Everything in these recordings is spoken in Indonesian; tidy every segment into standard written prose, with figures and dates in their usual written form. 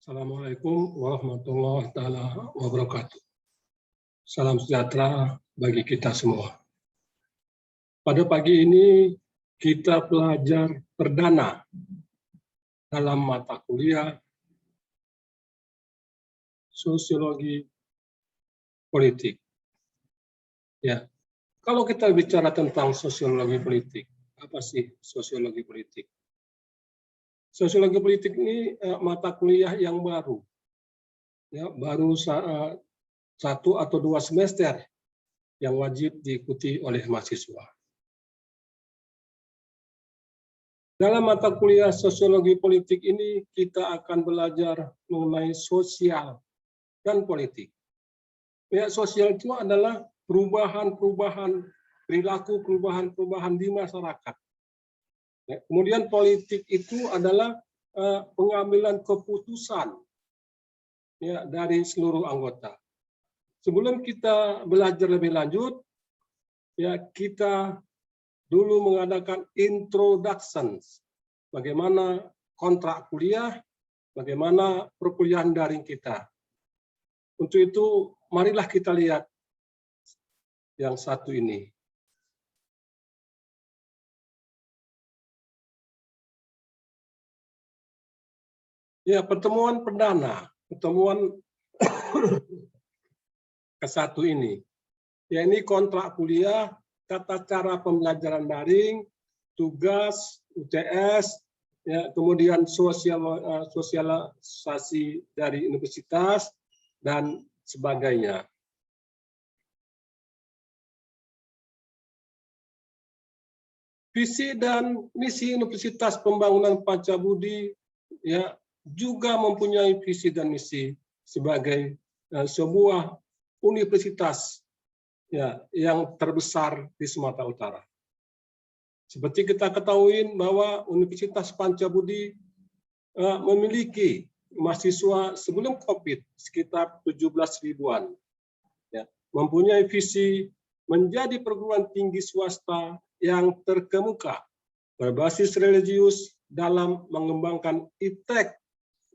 Assalamualaikum warahmatullahi wabarakatuh. Salam sejahtera bagi kita semua. Pada pagi ini kita belajar perdana dalam mata kuliah Sosiologi Politik. Ya, kalau kita bicara tentang sosiologi politik, apa sih sosiologi politik? Sosiologi politik ini mata kuliah yang baru, ya, baru 1 atau 2 semester yang wajib diikuti oleh mahasiswa. Dalam mata kuliah sosiologi politik ini kita akan belajar mengenai sosial dan politik. Ya, sosial itu adalah perubahan-perubahan perilaku, perubahan-perubahan di masyarakat. Ya, kemudian politik itu adalah pengambilan keputusan, ya, dari seluruh anggota. Sebelum kita belajar lebih lanjut, ya, kita dulu mengadakan introduction, bagaimana kontrak kuliah, bagaimana perkuliahan daring kita. Untuk itu, marilah kita lihat yang satu ini. Ya, pertemuan perdana, pertemuan ke-1 ini. Ya, ini kontrak kuliah, tata cara pembelajaran daring, tugas, UTS, ya, kemudian sosialisasi dari universitas, dan sebagainya. Visi dan misi Universitas Pembangunan Pancabudi, ya, juga mempunyai visi dan misi sebagai sebuah universitas, ya, yang terbesar di Sumatera Utara. Seperti kita ketahui bahwa Universitas Pancabudi memiliki mahasiswa sebelum COVID sekitar 17 ribuan, ya, mempunyai visi menjadi perguruan tinggi swasta yang terkemuka berbasis religius dalam mengembangkan iptek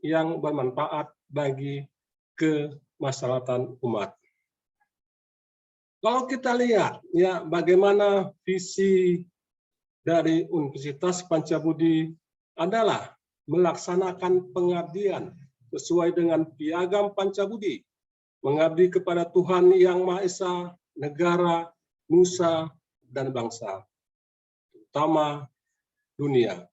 yang bermanfaat bagi kemaslahatan umat. Kalau kita lihat, ya, bagaimana visi dari Universitas Pancabudi adalah melaksanakan pengabdian sesuai dengan piagam Pancabudi, mengabdi kepada Tuhan Yang Maha Esa, negara, nusa, dan bangsa, terutama dunia.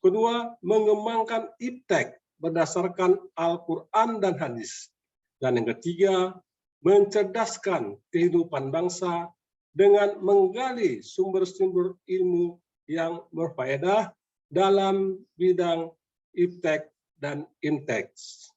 Kedua, mengembangkan iptek berdasarkan Al-Quran dan hadis. Dan yang ketiga, mencerdaskan kehidupan bangsa dengan menggali sumber-sumber ilmu yang berfaedah dalam bidang iptek dan inteks.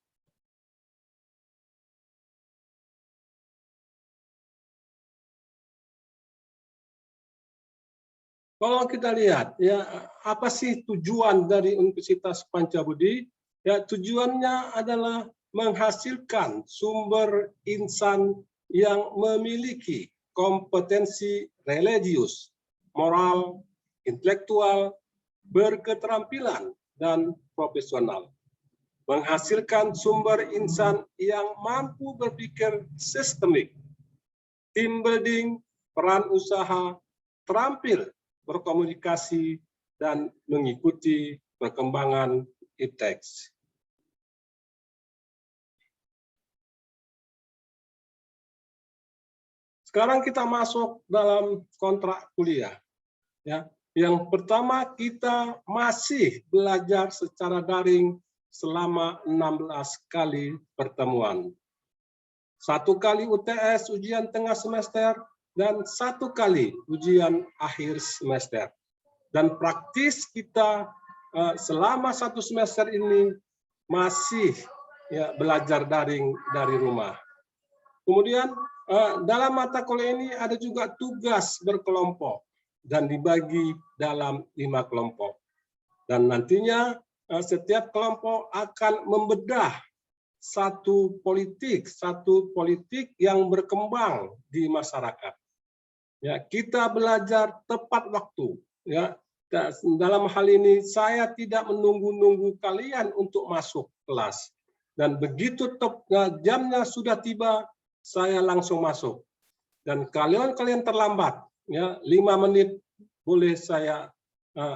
Kalau kita lihat, ya, apa sih tujuan dari Universitas Pancabudi? Ya, tujuannya adalah menghasilkan sumber insan yang memiliki kompetensi religius, moral, intelektual, berketerampilan, dan profesional. Menghasilkan sumber insan yang mampu berpikir sistemik, team building, peran usaha, terampil berkomunikasi, dan mengikuti perkembangan iptek. Sekarang kita masuk dalam kontrak kuliah. Ya, yang pertama, kita masih belajar secara daring selama 16 kali pertemuan. 1 kali UTS, ujian tengah semester, dan 1 kali ujian akhir semester. Dan praktis kita selama 1 semester ini masih, ya, belajar daring dari rumah. Kemudian dalam mata kuliah ini ada juga tugas berkelompok dan dibagi dalam 5 kelompok. Dan nantinya setiap kelompok akan membedah satu politik yang berkembang di masyarakat. Ya, kita belajar tepat waktu. Ya, dalam hal ini saya tidak menunggu-nunggu kalian untuk masuk kelas. Dan begitu jamnya sudah tiba, saya langsung masuk. Dan kalian terlambat, ya 5 menit boleh saya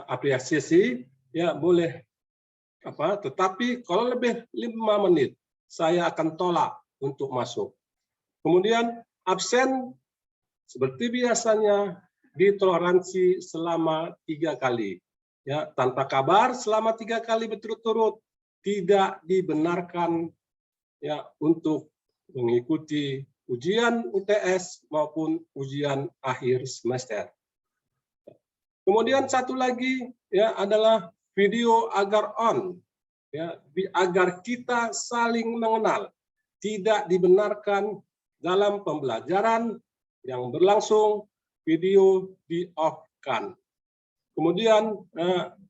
apresiasi, ya boleh tetapi kalau lebih 5 menit, saya akan tolak untuk masuk. Kemudian absen seperti biasanya ditoleransi selama 3 kali. Ya, tanpa kabar selama 3 kali berturut-turut tidak dibenarkan ya untuk mengikuti ujian UTS maupun ujian akhir semester. Kemudian satu lagi ya adalah video agar on, ya, agar kita saling mengenal. Tidak dibenarkan dalam pembelajaran yang berlangsung video di-off-kan. Kemudian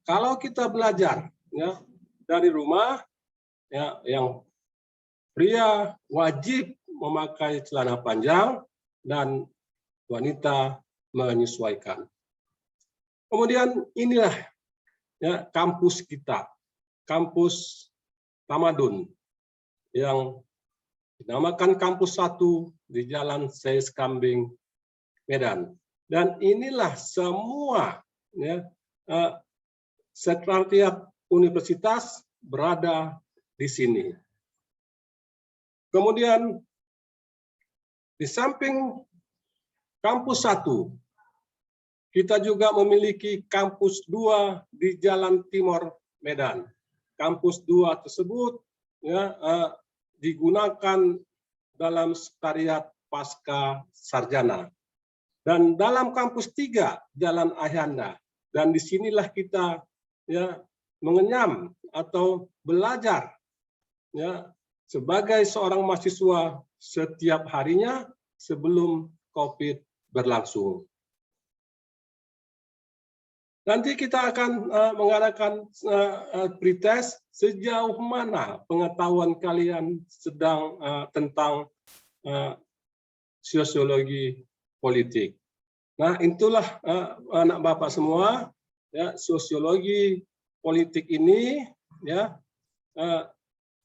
kalau kita belajar ya dari rumah, ya, yang pria wajib memakai celana panjang dan wanita menyesuaikan. Kemudian inilah ya kampus kita, kampus Tamadun yang dinamakan kampus 1 di Jalan Seyes Kambing, Medan. Dan inilah semua ya, sekretariat universitas berada di sini. Kemudian di samping kampus 1, kita juga memiliki kampus 2 di Jalan Timur, Medan. Kampus 2 tersebut ya, digunakan dalam sekretariat pasca sarjana. Dan dalam kampus 3 Jalan Ayanda. Dan disinilah kita ya mengenyam atau belajar ya sebagai seorang mahasiswa setiap harinya sebelum COVID berlangsung. Nanti kita akan mengadakan pretest sejauh mana pengetahuan kalian sedang tentang sosiologi politik. Nah, itulah anak Bapak semua, ya, sosiologi politik ini, ya,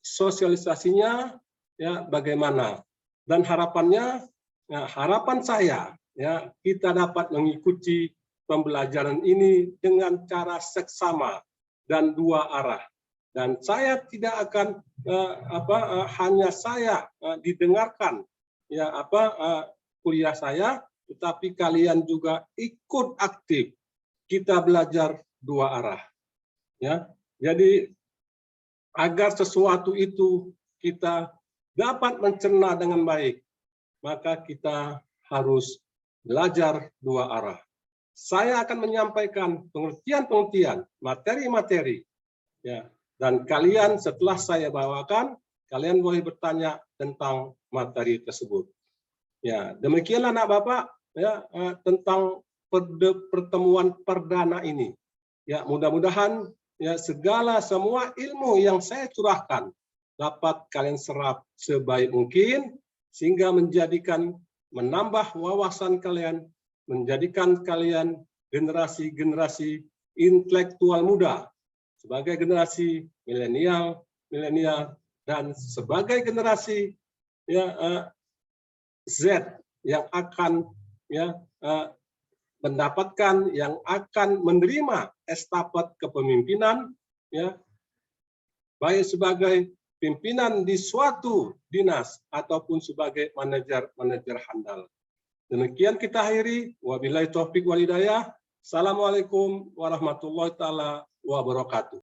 sosialisasinya, ya, bagaimana? Dan harapannya, ya, harapan saya, ya, kita dapat mengikuti pembelajaran ini dengan cara seksama dan 2 arah. Dan saya tidak akan hanya saya didengarkan ya kuliah saya, tetapi kalian juga ikut aktif. Kita belajar 2 arah. Ya, jadi agar sesuatu itu kita dapat mencerna dengan baik, maka kita harus belajar 2 arah. Saya akan menyampaikan pengertian-pengertian, materi-materi, ya. Dan kalian setelah saya bawakan, kalian boleh bertanya tentang materi tersebut. Ya, demikianlah anak Bapak, ya, tentang pertemuan perdana ini. Ya, mudah-mudahan ya semua ilmu yang saya curahkan dapat kalian serap sebaik mungkin sehingga menambah wawasan kalian, menjadikan kalian generasi-generasi intelektual muda sebagai generasi milenial dan sebagai generasi ya Z yang akan ya mendapatkan, yang akan menerima estafet kepemimpinan ya baik sebagai pimpinan di suatu dinas ataupun sebagai manajer handal. Demikian kita akhiri. Wabillahi taufik wal hidayah. Assalamualaikum warahmatullahi taala wabarakatuh.